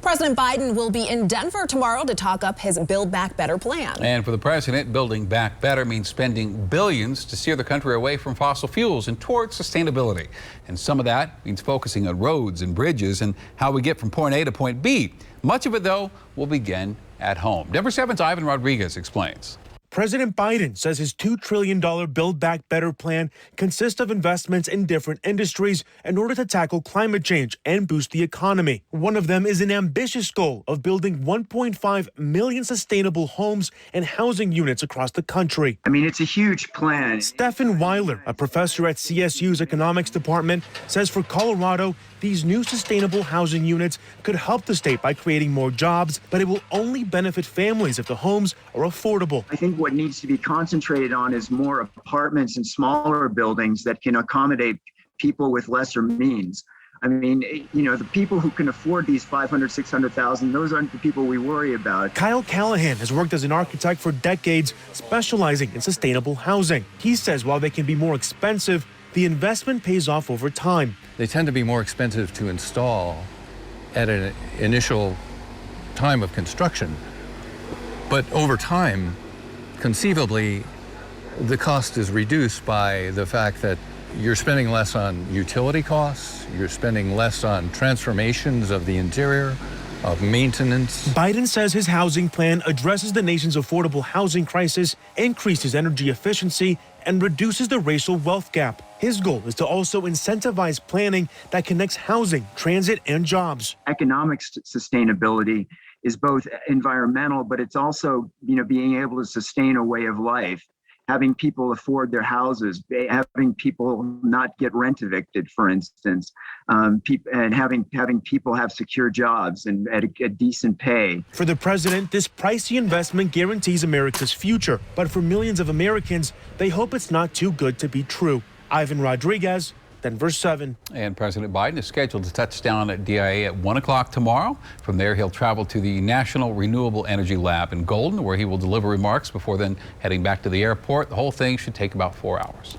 President Biden will be in Denver tomorrow to talk up his Build Back Better plan. And for the president, building back better means spending billions to steer the country away from fossil fuels and towards sustainability. And some of that means focusing on roads and bridges and how we get from point A to point B. Much of it, though, will begin at home. Denver 7's Ivan Rodriguez explains. President Biden says his $2 trillion Build Back Better plan consists of investments in different industries in order to tackle climate change and boost the economy. One of them is an ambitious goal of building 1.5 million sustainable homes and housing units across the country. I mean, it's a huge plan. Stephen Weiler, a professor at CSU's economics department, says for Colorado, these new sustainable housing units could help the state by creating more jobs, but it will only benefit families if the homes are affordable. I think what needs to be concentrated on is more apartments and smaller buildings that can accommodate people with lesser means. I mean, you know, the people who can afford these 500, 600,000, those aren't the people we worry about. Kyle Callahan has worked as an architect for decades, specializing in sustainable housing. He says while they can be more expensive, the investment pays off over time. They tend to be more expensive to install at an initial time of construction, but over time, conceivably, the cost is reduced by the fact that you're spending less on utility costs, you're spending less on transformations of the interior, of maintenance. Biden says his housing plan addresses the nation's affordable housing crisis, increases energy efficiency, and reduces the racial wealth gap. His goal is to also incentivize planning that connects housing, transit, and jobs. Economic sustainability is both environmental, but it's also, you know, being able to sustain a way of life, having people afford their houses, having people not get rent evicted, for instance, and having people have secure jobs and at a decent pay. For the president, this pricey investment guarantees America's future. But for millions of Americans, they hope it's not too good to be true. Ivan Rodriguez, Denver 7. And President Biden is scheduled to touch down at DIA at 1 o'clock tomorrow. From there, he'll travel to the National Renewable Energy Lab in Golden, where he will deliver remarks before then heading back to the airport. The whole thing should take about 4 hours.